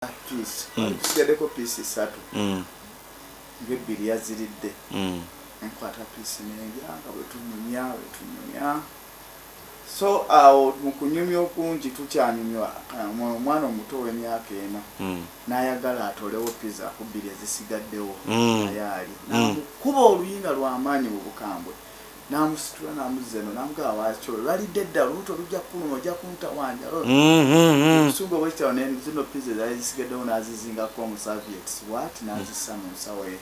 Peace. Tusigadeko piece 3. Ngebiri yaziridde. Enkwata piece nenjanga bwetunyumya. So awo mukunyumya okungi tukyanyumya omwana omuto w'emyaka eno n'ayagala atolewo pizza ku bbiri ezisigaddewo ayali namukuba oluyinga lw'amaanyi mu bukambwe namusitula namuzza eno namugaa waakyo lwalidde dda olubuto lujja kuluma ojja kuntawanya obusungu obwekitalo zino pizza ezali zisigaddewo n'azizingako mu serviettes what n'azissa mu nsawo ye.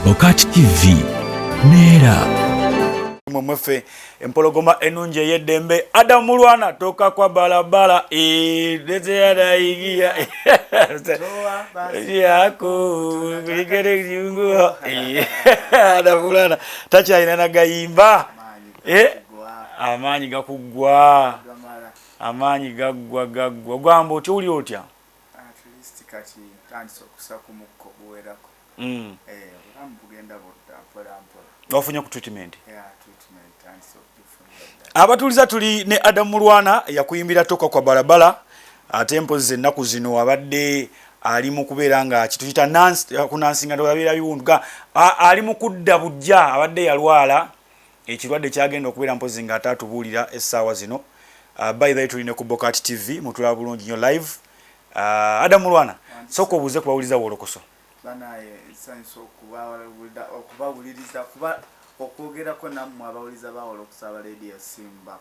BOCAT TV Nera mwefe empologoma enungi ey'eddembe Adamu Mulwana toka kwa balabala ndetse yadayigia yako kulikere kiungo Adamu Mulwana takyalina na gayimba amaanyi gakugwa amaanyi gaggwa gwamba otya oli otya at least kati tandise okusaku mukko buwerako wafunye ku treatment. Abatuliza tuli ne Adamu Mulwana yakuyimbira toka kwa balabala ate mpozi ennaku zino abadde ali mu kubeera nga kituyita kunansinga yabeera biwunduka ali mu kudda bujja abadde yalwala ekirwadde kyagenda okubeera mpozi nga atatubuulira essaawa zino. By the way tuli ne ku BOCAT TV mutulaba bulungi nnyo live. Adamu Mulwana soko obuuze kubawuliza wolokoso banaye sanso okubawuliriza kuba okwogerako nammwe abawuliza bawolo okusaba radio simba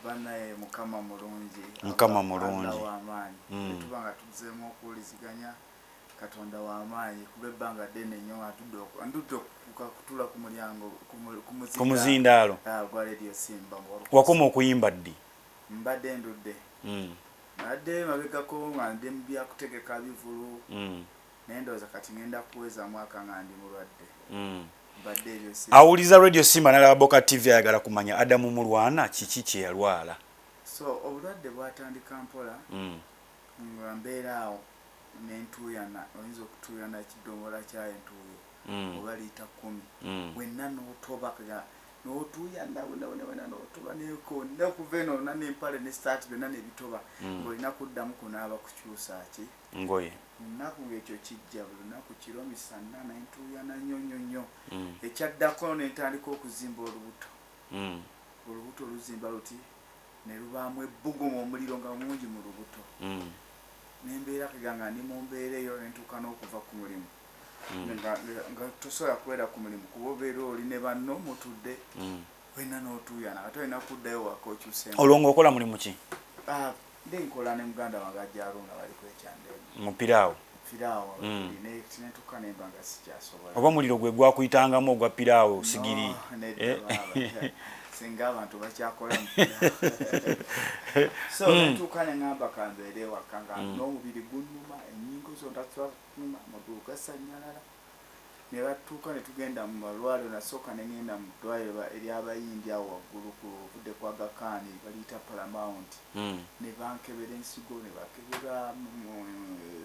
banaye mukama mulungi w'amaanyi tuba nga tuzeemu okuwuliziganya katonda w'amaanyi kuba ebbanga ddene nnyo andudde kutula ku mulyango ku muzindaalo gwa radio simba wakoma okuyimba ddi mbadde ndudde nadde mabegako nga ndi mu byakutegeka bivulu nendoza kati ngenda kuweza mwaka nga ndi mulwadde badde ebyo awuliza radio simba n'alaba BOCAT TV ayagala kumanya Adamu Mulwana kiki kye yalwala. So obulwadde bwatandika mpola nga mbeera awo n'entuuyana oyinza okutuuyana ekidomola kya entuuyo oba liita 10 wenna n'otoba n'otuuyana wena n'otoba nekonda okuva eno onna n'empale ne start byonna n'ebitoba ng'olina kuddamu kunaaba kukyusa ki ngoye nnaku ng'ekyo kijja buli lunaku kiro misana n'entuuyana nnyo ekyaddako n'entandika okuzimba olubuto luzimba luti ne lubaamu ebbugumu omuliro nga mungi mu lubuto n'embeera kiganga ndi mu mbeera eyo nentuuka n'okuva ku mulimu nga tosobola kubeera ku mulimu kuba obeera oli ne banno mutudde wena n'otuuyana ate olina kuddayo waka okyuseemu. Olwo ng'okola mulimu ki? Ndi nkola ne muganda wange ajjalo nga bali kwekyandemu mupiraawo netuuka nemba nga sikyasobola oba muliro gwe gwakuyitangamu ogwa piraawo sigiri singa abantu bakyakola so netuuka neŋŋamba kambeere ewaka nga n'omubiri gunnuma ennyingo zonna ziba amagulu gasanyalala ne batuuka ne tugenda mu malwaliro nasooka ne ŋŋenda mu ddwaliro ery'abayindi awo waggulu ku budde kwa Gakaani baliyita Paramount ne bankebera ensigo ne bakebera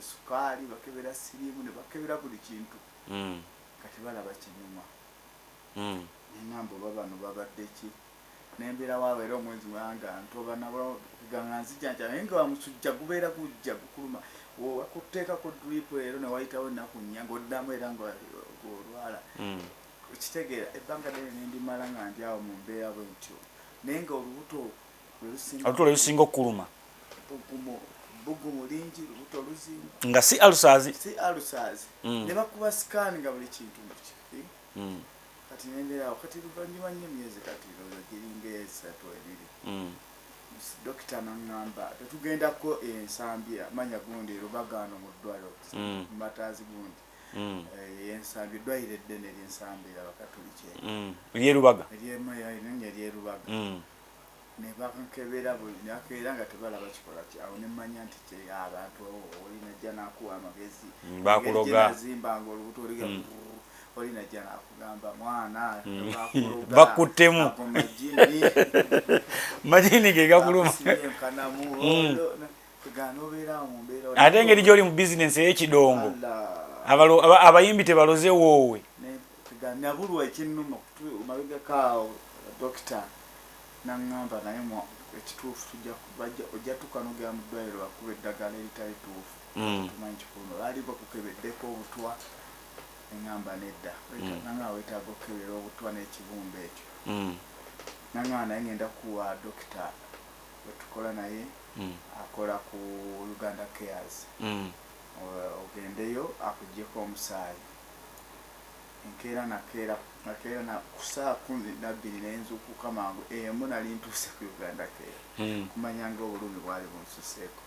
sukaali bakebera siriimu ne bakebera buli kintu kati balaba kinyuma neŋŋamba oba bano babadde ki nembeera waawo era omwezi mwanga ntoba nabo ganga nzijjanja naye nga wamusujja gubeera gujja gukuluma wakuteekako drip ero ne wayitawo ennaku nnya ng'oddamu era ng'olwala ekitegeera ebbanga ddene nendimala nga ndi awo mu mbeera bwe ntyo naye nga olubuto lwe lusinga okukuluma bbugumu lingi lubuto luzimba nga si alusaazi ne bakuba sikaani nga buli kintu kati nembeera awo kati luvannyuma nnyo myezi kati giringa 3-4 dokita naŋŋamba tetugendako ensambi amanya gundi Rubagano mu ddwaliro Mataazi gundi ensambi eddwaliro eddene ery'ensambi abakatuliki eryerubaga eryerubaga ne bankebera buli nakeera nga tebalaba kikola kyawo ne mmanya nti abantu olinajja n'akuwa amagezi bakuloga zimbanga olubuto oliga olina jja n'akugamba mwana bakuttemu majini ge gakuluma ate engeri gy'oli mu bizinensi ey'ekidongo abayimbi tebaloze woowe nabulwa ekinnuma mabegakaawo dokita naŋŋamba naye ekituufu ojja tukanogera mu ddwaliro bakuba eddagala eritali tuufu tumanyi kikuno baali bakukebeddeko obutwa eŋŋamba nedda nanga weetaaga okukebera obutwa n'ekibumba ekyo nanga naye ngenda kuwa dokita wetukola naye akola ku Uganda Cares ogendeyo akuggyeko omusaayi enkeera nakeera na ku saa 12 n'enzuukuka mangu emu nali ntuuse ku Uganda Care kumanyanga obulumi bwali bunsuseeko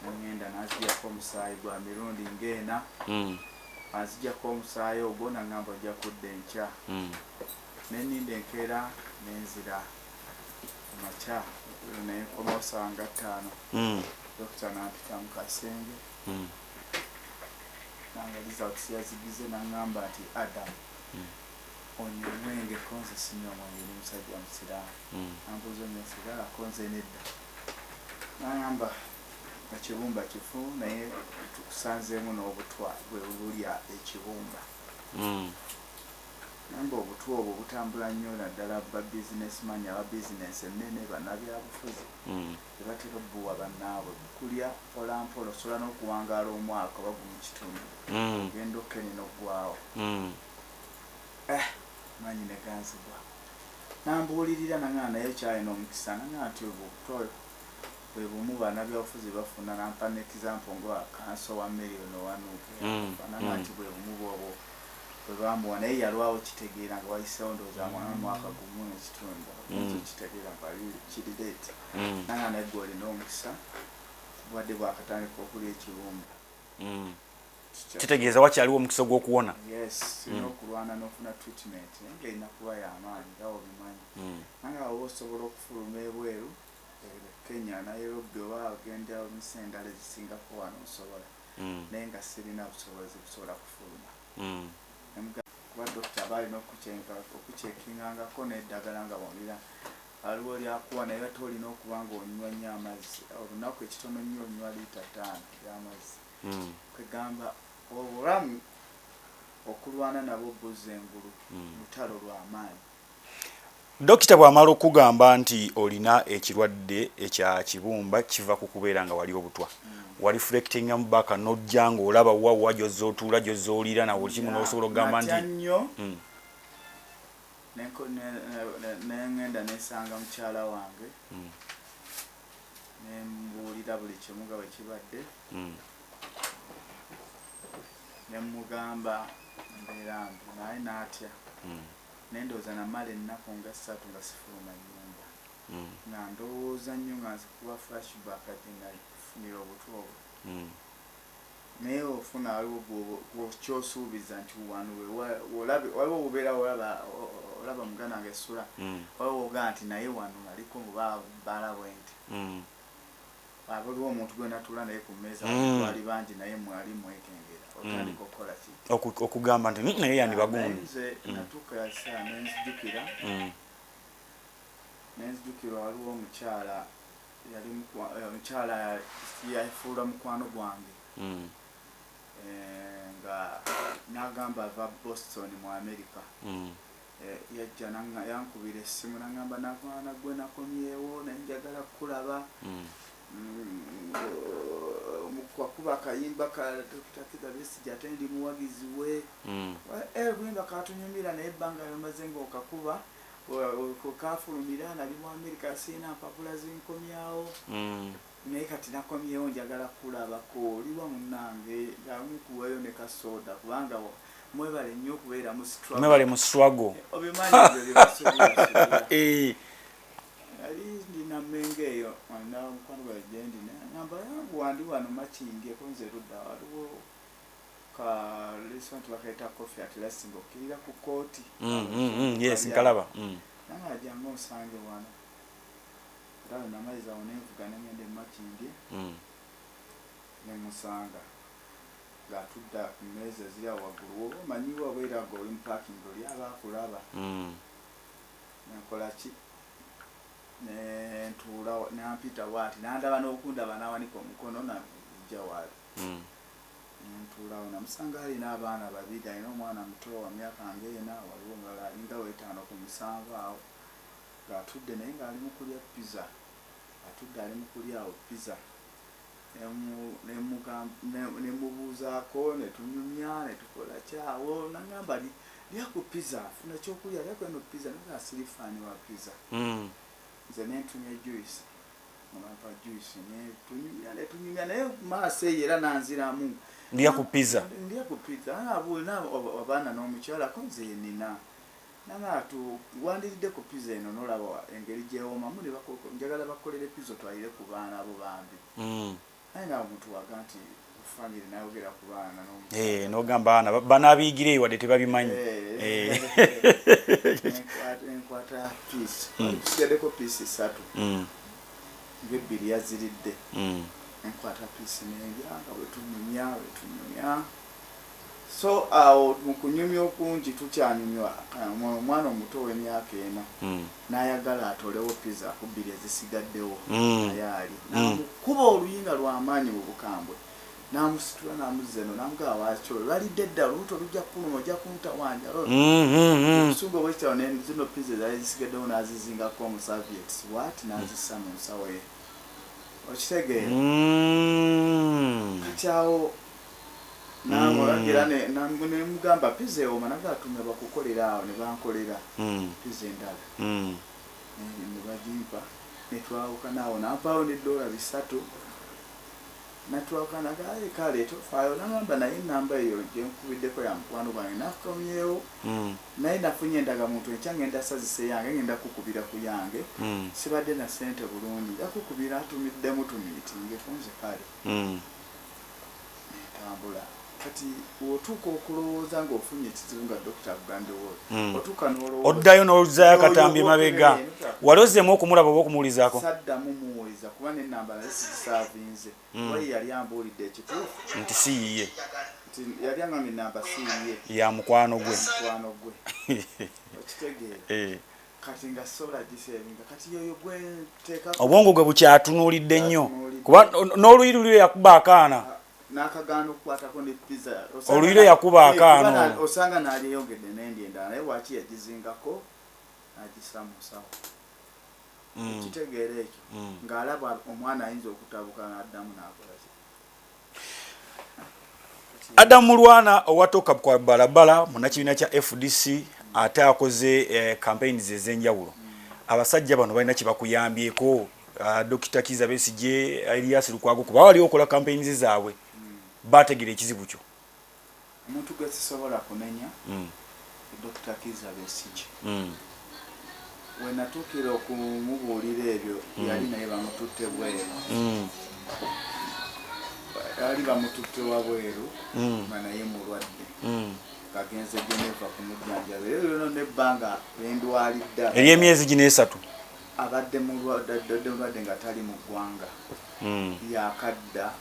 ngenda nazijjako omusaayi gwa mirundi ng'ena azijjako omusaayi ogwo naŋŋamba ojja kudda enkya nenninda enkeera nenzira amakya nenkomawo ssaawa nga 5 dokita nampita mu kasenge nanga results yazigize naŋŋamba nti Adam onywa omwenge konze sinywa mwenge ni musajja musiraamu nambuuza onywa sigala konze nedda naŋŋamba ekibumba kifu naye tukusanzeemu n'obutwa bwe bulya ekibumba namba obutwa obwo butambula nnyo naddala ba bizinesimanya aba bizinensi ennene bannabyabufuzi tebatera obbuwa bannaabwe bukulya mpolampola osobola n'okuwangaala omwaka bagu mu kitundu genda okkenina oggwawo manyi ne ganzibwa nambuulirira naŋŋaa naye kyalina omukisa naŋŋaa nti obutwa bwe bumu bannabyabufuzi bafuna nampa n'ekizampo nga kanso wa miliyoni owanuuke naŋŋaa nti bwe bumu bwobwo bwe bamuwa naye yalwawo kitegeera nga wayiseewo ndowooza mwana mwaka gumu n'ekitundu ekyo kitegeera nga kirireeti naŋŋaa naye gwe olina omukisa obwadde bwakatandika okulya ekibumba kitegeeza wakyaliwo omukisa gw'okuwona yes sina okulwana n'ofuna treatment naye ng'erina kuba y'amaanyi nga obimanyi nange awo osobola okufuluma ebweru Kenya Nairobi oba ogenda omisa endala ezisingako wano osobola naye nga sirina busobozi busobola kufuluma kuba dokita aba alina okukyekingangako n'eddagala nga bwonira aliwo lyakuwa naye ate olina okuba nga onywa nnyo amazzi olunaku ekitono nnyo onywa liita 5 y'amazzi kwegamba obulamu okulwana nabo buzza engulu lutalo lw'amaanyi dokita bw'amala okugamba nti olina ekirwadde ekya kibumba kiva ku kubeera nga wali obutwa wali reflectinga mu baka n'ojja ng'olaba wawa gy'ozootuula gy'ozoolira na buli kimu n'osobola okugamba nti nnyo nengenda nesanga mukyala wange nembuulira buli kimu nga bwe kibadde nemugamba mbeera mbi naye n'atya nendowooza namala ennaku nga 3 nga sifuluma nnyumba nga ndowooza nnyo nga nzikuba flashback ati nga funira obutwa obwo naye ofuna waliwo kyosuubiza nti waliwo obubeera olaba muganda wange SULA waliwo ogaa nti naye wano naliko balabwe nti waliwo omuntu gwe natuula naye ku mmeeza bali bangi naye mwali mwekengera otandika okukola ki okugamba nti naye yandibagundi nze natuuka yasa nenzijukira waliwo omukyala yafuula mukwano gwange nga nagamba ava Boston mu America yajja yankubira essimu nagamba navaana gwe nakomyewo nenjagala kukulaba mukwakuba akayimba ka Dr. Kizabesigi ate ndi muwagizi we bwimba katunyumira naye ebbanga lyamaze ng'okakuba kafulumira nali mu America sirina mpapula zinkomyawo naye kati nakomyewo njagala kulabako oliwa munnange amukuwayo ne kasoda kubanga mwebale nnyo okubeera mu struggle obimanyi ali ndina mmengo eyo mukwano gwa jendi namba yangu wandi wano makindye konze ludda waliwo ka restaurant bakaita coffee at last ng'okkirira ku kooti yes nkalaba nange ajjanga osange wano ndawe namaliza awo nenvuga nengende makindye nemusanga ng'atudde ku mmeeza ziri awo waggulu woba omanyiwa bweraga oli mu parking oli aba akulaba nenkola ki nentuula nampita bwati nandaba n'okundaba n'awanika omukono najja wali nentuulawo namusanga alina abaana 2 alina omwana muto wa myaka ng'ena waliwo omulala alinga 5 ku 7 awo ng'atudde naye ng'ali mu kulya pizza atudde ali mu kulyawo pizza nemubuuzaako netunyumya netukola kyawo nagamba lya ku pizza funa kyokulya lyako eno pizza naga sirifaani wa pizza nze nentunya juice nampa juice netunyumya naye maaso eyo era nanziramu ndya ku pizza abaana n'omukyala ko nze yenina nangatu wandiridde ku pizza eno nolaba engeri gyewomamu njagala bakolere pizza twalire ku baana abo bambi naye nawe omuntu waga nti famire nayogera ku baana nogamba bana abiyigireyo wadde tebabimanyi enkwata piisi tusigaddeko piisi 3 ng'ebbiri yaziridde enkwata piisi nenjanga bwetunyumya so awo mu kunyumya okungi tukyanyumya omwana omuto w'emyaka 4 n'ayagala atolewo pizza ku 2 ezisigaddewo ayaali namukuba oluyinga lw'amaanyi mu bukambwe namusitula namuzza eno namugaba wakyo lwalidde dda olubuto lujja kuluma ojja kuntawanya obusungu obwekitalo zino pizza zaali zisigaddewo n'azizingako omusaviets wat n'azissa mu nsawo ye okitegeera kati awo namulagira nemugamba pizza ewooma nagatume bakukolera awo ne bankolera pizza endala ne bagimpa netwawukana awo nampaawo $3 natwawukana kale tofaayo nagamba naye enamba eyo gyenkubiddeko ya mukwano gwange nakomyewo naye nafunye endagamuntu enkya ngenda sazise yange ngenda kukubira ku yange sibadde na ssente bulungi jakukubira atumiddemu tumiitinge kunze kale netambula kati otuuka okulowooza ng'ofunye ekizibu nga dokita akugambewo otuuka n'olowooza oddayo n'oluzaayo akatambye mabega wali ozzeemu okumulaba oba okumuwulizaako saddamu muwuliza kuba n'ennamba naye sizisaavinze wayi yali ambuulidde ekituufu nti si yiye yali aŋŋambye ennamba si yiye ya mukwano gwe okitegeera kati nga sola giseeringa kati yoyo gwenteeka obwongo gwe bukyatunuulidde nnyo kuba n'oluyiruliro yakuba akaana nakagaana okukwatako ne pizza oluyiro yakuba akaano osanga nalyeyongedde n'endi endala naye waki yagizingako nagisa mu nsawo ekitegeera ekyo ng'alaba omwana ayinza okutabuka n'addamu n'akola ki Adamu Mulwana owatoka kwa balabala munakibiina kya FDC ate akoze campaigns ez'enjawulo abasajja bano balina kye bakuyambyeko Dr. Kiza Besigye Elias Lukwago kuba wali okola campaigns zaabwe bategera ekizibu kyo omuntu gwe sisobola kunenya Dr. Kiza Besigye we natuukira okumubuulira ebyo yali naye bamututte bweru yali bamututte wabweru naye mulwadde kagenze Geneva kumujjanjaba eyo n'ebbanga lendwalidda ery'emyezi 3 abadde mulwadde nga tali mu ggwanga yakadda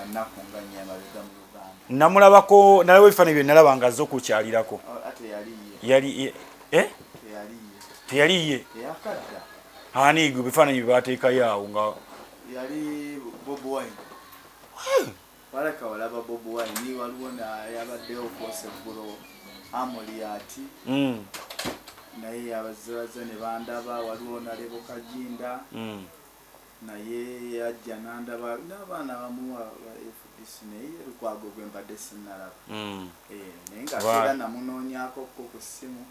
nnaku nga nnyamabega mu Uganda namulabako nalawe ebifaananyi bye nalaba nga azze okukyalirako ate teyaliye yakadda ani gwe ebifaananyi bye baateekayo awo nga yali Bob Wine baleka walaba Bob Wine waliwo yabaddewo kwoseggulo Amoliati naye yabazaze ne bandaba waliwo nalebo Kajinda naye yajja nandaba n'abaana bamuwa FDC naye Lukwago gwe mbadde sinnalaba naye nga namunoonyako ku ssimu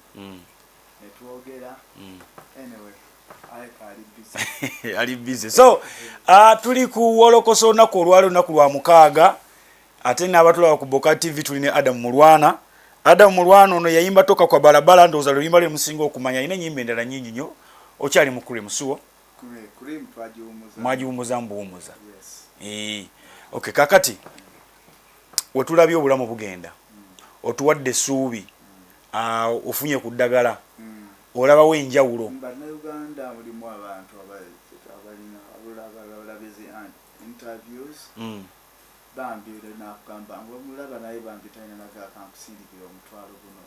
netwogera anyway ali busy so tuli ku wolokoso olunaku olwali olunaku lwa 6 ate n'abatulaba ku BOCAT TV tuli ne Adamu Mulwana. Adamu Mulwana ono yayimba toka kwa balabala ndowooza luyimba lwe musinga okumanya ine nyimba endala nyingi nnyo okyali mu Cream Suwo mwagiwumuza mbuwumuza okay kakati wetulabye obulamu bugenda otuwadde essuubi ofunye ku ddagala olabawo enjawulo Uganda mulimu abantu abalina abulabizi interviews bambire nakugamba ngomulaba naye bambitanya nagakamkusindikira omutwalo guno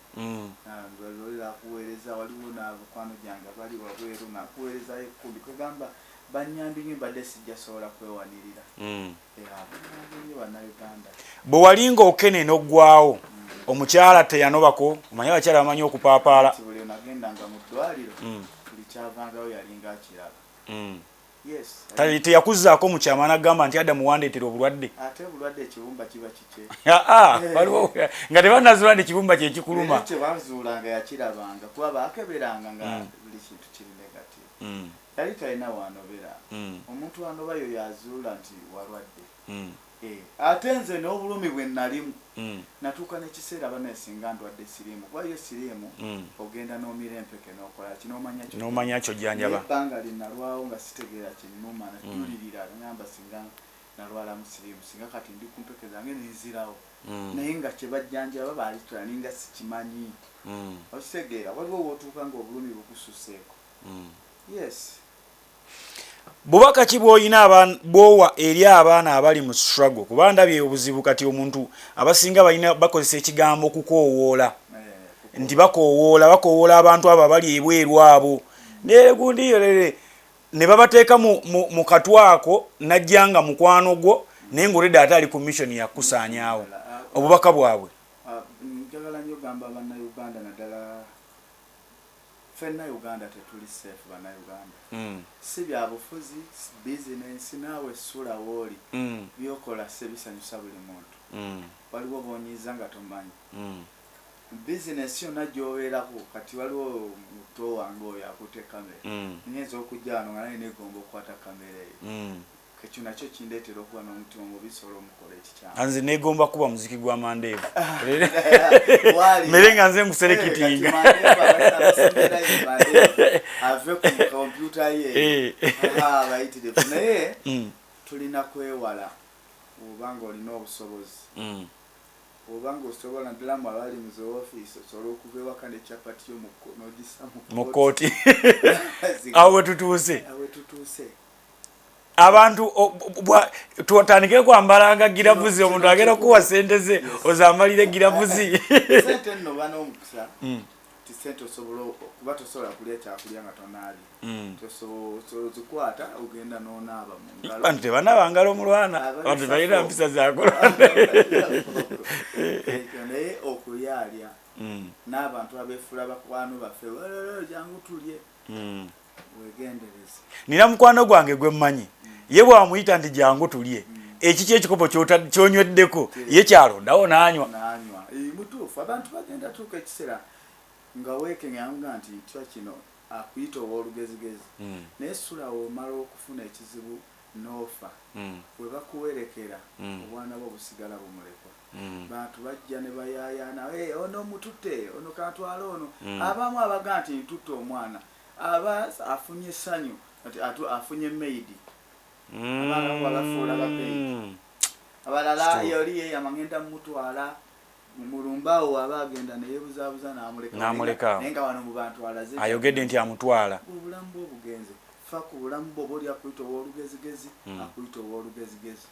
ngalolera kuweereza waliwo n'abakwano gyange bali wabweru nakuweereza ekkubi kugamba banyambinye mbadde sijja sobola kwewanirira bannayuganda bwe walinga okenena oggwawo omukyala teyanobako omanya abakyala bamanyi okupaapaala buli nagendanga mu ddwaliro buli kyavangayo yalinga akiraba yes teyakuzaako mu kyama n'agamba nti Adamu wandeetera obulwadde ate obulwadde ekibumba kiba kike waliwo nga tebanazuula nti ekibumba kye kikuluma tebazuulanga yakirabanga kuba baakeberanga nga buli kintu kiri negative yali talina wanobera omuntu wanoba yo yazuula nti walwadde ate nze n'obulumi bwe nalimu natuuka n'ekiseera baneesinga ndwadde siriimu kuba yo siriimu ogenda n'omira empeke n'okola n'omanya kyojjanjaba ebbanga linnalwawo nga sitegeera kinnuma najulirira ngamba singa nalwalamu siriimu singa kati ndi ku mpeke zange nenzirawo naye nga kyebajjanjaba baali tulaninga sikimanyi okitegeera waliwo wootuuka ng'obulumi bukususeeko yes bubaka ki bw'olina bw'owa eri abaana abali mu struggle kuba ndabye obuzibu kati omuntu abasinga balina bakozesa ekigambo okukoowoola nti bakoowoola abantu abo abali ebweru abo negundi ne babateeka mu katwako najja nga mukwano gwo naye ng'olidde ate ali ku mission yakusaanyaawo obubaka bwabwe njagala nnyo gamba bannayuganda naddala ffenna Uganda tetuli safe bannayuganda si byabufuzi bizinensi naawe SULA wooli byokola sebisanyusa buli muntu waliwo bonyiiza nga tomanyi bizinensi yonna gyobeerako kati waliwo muto wange oyo akutte kamera nyinza okujja wano nga naye negomba okukwata kamera eyo ekyo nakyo kindeetera okuba n'omutima mubisobola omukola ekikyamu nze negomba kuba muziki gwa mandeevu mere nga nze nguserekitinga ave ku kompyuta ye bayitirivu naye tulina kwewala obanga olina obusobozi obanga osobola ddala mu abali mu zoofiisi osobola okuva ewaka nekyapati yo n'ogisa mu kooti awo wetutuuse abantu tutandike kwambalanga giravuzi omuntu agenda kuwa sente ze ozambalire giravuzi sente nno bana omukisa ti sente osobola kuba tosobola kulya ekyakulya nga tonaabi tozikwata ogenda n'onaaba mu ngalo bantu tebanaaba ngalo Mulwana abantu balina mpisa zakola naye okuyaalya n'abantu abeefula bakwano baffe jangu tulye wegendereze nina mukwano gwange gwe mmanyi ye bwamuyita nti jangu tulye ekiki ekikopo kyonyweddeko ye kyalondawo n'anywa mutuufu abantu bagenda tuuka ekiseera nga weekeŋŋanga nti kitwa kino akuyita owoolugezigezi naye SULA omala okufuna ekizibu n'ofa bwe bakuwerekera obwana bwo busigala bumulekwa bantu bajja ne bayaayaana ono mututte ono kantwala ono abamu abaga nti ntutte omwana aba afunye essanyu afunye maidi abafuula bapeidi abalala yoli yeyamagenda mumutwala mulumbaawo aba agenda neyebuzaabuza n'amuleka naye nga wano mu bantu alaze ayogedde nti amutwala obulamu bwe obugenze fa ku bulamu bwe oba oli akuyita owoolugezigezi akuyita owoolugezigezi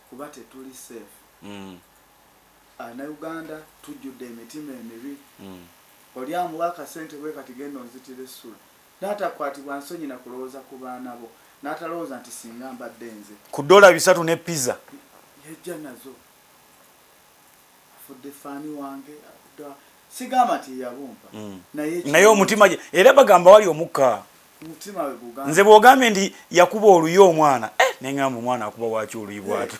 kuba tetuli safe Uganda tujjudde emitima emibi oli amuwa akasente bwe kati genda onzitire SULA n'atakwatibwa nsonyi na kulowooza ku baana bo n'atalowooza nti singa mbadde nze ku $3 ne pizza yejja nazo afudde faani wange sigamba nti yabumpa naye omutima gye era bagamba wali omukka omutima we gugamba nze bw'ogambye nti yakuba oluyi omwana naye ngamba omwana akuba bwaki oluyi bwatu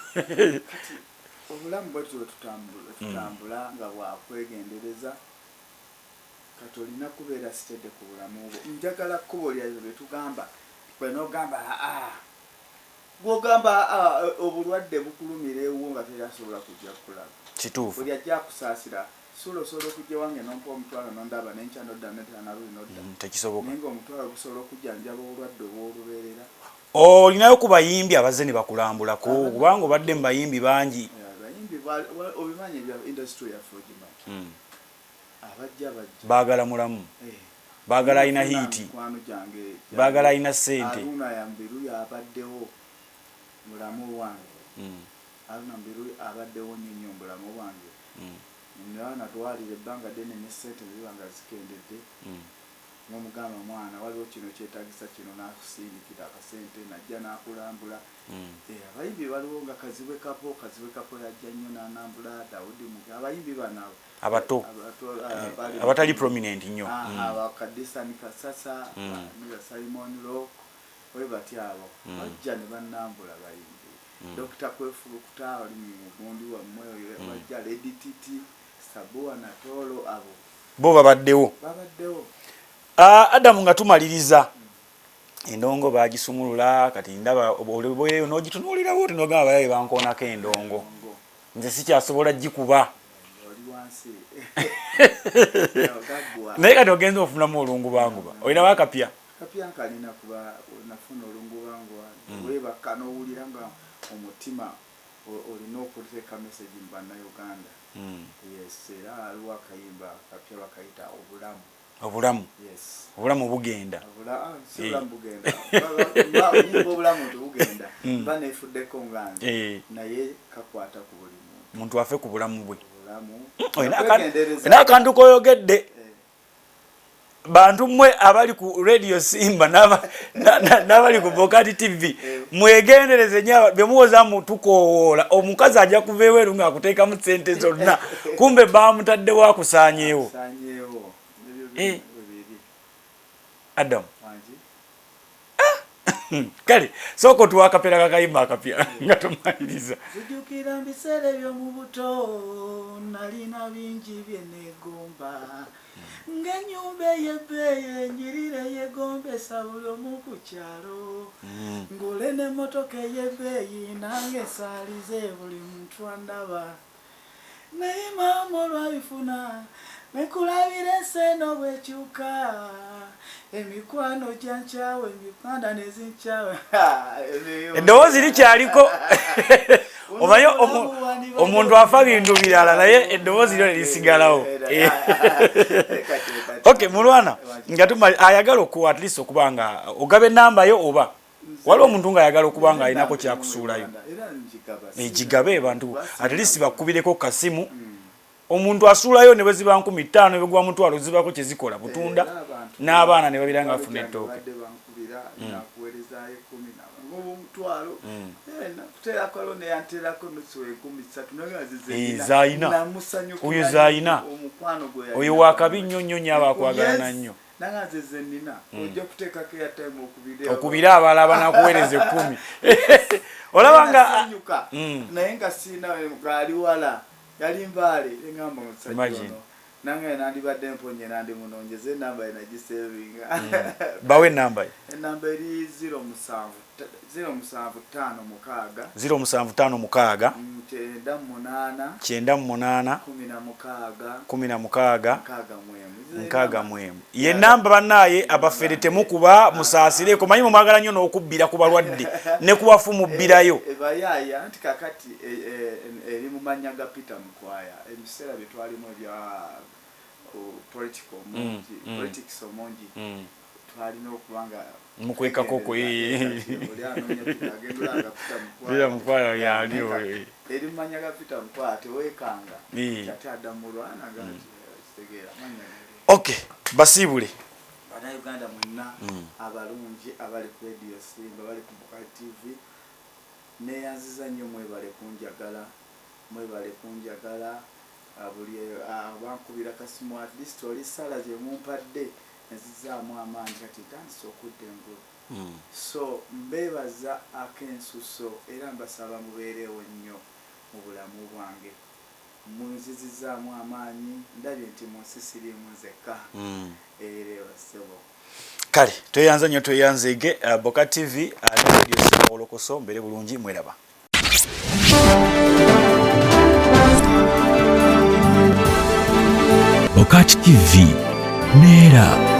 obulamu bwetyo tutambula nga bwakwegendereza kati olina kubeera sitedde ku bulamu bwo njagala kkubo lyazo bye tugamba kwe n'ogamba gw'ogamba obulwadde bukulumira ewo nga terasobola kujja kukulaba kituufu buli ajja akusaasira SULA osobola okujja wange nompa omutwalo nondaba nenkya nodda netanaluli nodda tekisoboka naye nga omutwalo gusobola okujjanjaba obulwadde obw'olubeerera olinayo ku bayimbi abazze ne bakulambulako kubanga obadde mu bayimbi bangi bayimbi obimanyi ebya industry yaffe ogimanyi abajja baagala mulamu baagala alina hiiti baagala alina ssente Aruna Yambiru abaddewo mulamu wange Aruna Yambiru abaddewo nnyo mulamu wange natwalira ebbanga ddene ne ssente ziba nga zikendedde n'omugamba mwana waliwo kino kyetagisa kino n'akusindikira akasente najja n'akulambula abayimbi baliwo nga Kazibwe Kapo yajja nnyo n'anambula Dawudi Muge abayimbi bano abato abatali prominent nnyo abakadisani Kasasa Simon Rock we batyabo bajja ne bannambula bayimbi Dr. Kwefukuta oli mugundi wa mmoyo bajja Lady Titi Sabua na Tolo abo bo babaddewo Adamu nga tumaliriza endongo bagisumulula kati ndaba olibweyo n'ogitunuulirawo tinogamba bayaye bankoonako endongo nze sikyasobola gikuba naye kati ogenza ofunamu olungu banguba olina wakapya nkalina kuba nafuna olungu banguba webaka n'owulira nga omutima olina okuteeka message mu bannayuganda yes era aliwo akayimba kapya bakayita obulamu bugenda obulamu tebugenda mba neefuddeko nganze naye kakwata ku buli muntu afe ku bulamu bwe olina akantu koyogedde bantu mmwe abali ku Radio Simba n'abali ku BOCAT TV mwegendereze nnyo bye muwoza mutukowoola omukazi ajja kuva eweeru ng'akuteekamu ssente zonna kumbe baamutaddewo akusaanyeewo Adam kale soko tuwakapera kakayimba akapya nga tumaliriza zijukira mbiseera by'omu buto nalina bingi bye neegomba ng'ennyumba ey'ebbeeyi enjirira yeegombesa buli omu ku kyalo ngule n'emmotoka ey'ebbeeyi nange saalize buli muntu andaba naye maama olwabifuna nekulabira enseno bwekyuka emikwano gyankyawe emipanda nezinkyawe eddoboozi likyaliko omanyi omuntu afa bintu birala naye eddoboozi lyo lisigalawo okay Mulwana nga ayagala okuwa at least okuba nga ogaba enamba yo oba waliwo omuntu ng'ayagala okuba nga alinako kyakusuulayo egigabe bantu at least bakubireko kasimu omuntu asuulayo ne bweziba 15 ne begwa mutwalo zibako kyezikola butunda n'abaana ne babira nga bafuna ettooke zaayina oyo zaayina oyo wakabi nnyo nnyo nnyo abaakwagala nnyo nangaze nina ojja kuteekako airtime okubira abalala banakuweereza 10 olaba nga naye nga siina gaali wala yali mbaale engamba musajja nange nandibadde mponye nandi munonjeze enamba enagisevinga bawe enamba enamba eri 0756 98 16 ye namba bannaye abafere temukuba musaasireko manyi mumwagala nnyo n'okubbira ku balwadde ne kubafumu bbirayo ebayaya anti kakati eri mu mannya ga Peter Mukwaya ebiseera bye twalimu ebya politics omungi twalina okubanga mukwekakoko Peter Mukwaya yaliwo eri mu mannya ga Peter Mukwaya teweekanga ate Adamu Mulwana kitegeera mannya okay basiibule bannayuganda mwenna abalungi abali ku Radio Simba bali ku BOCAT TV neyanziza nnyo mwebale kunjagala buli bankubira kasimu at least oli sala gye mumpadde nezizaamu amaanyi kati tandise okudda engulu so mbeebaza ak'ensuso era mbasaba mubeerewo nnyo mu bulamu bwange munzizizaamu amaanyi ndabye nti munsi siriimu nzekka erewa ssebo kale tweyanza nnyo tweyanzeege BOCAT TV Radio Simba olokoso mbere bulungi mweraba BOCAT TV Nera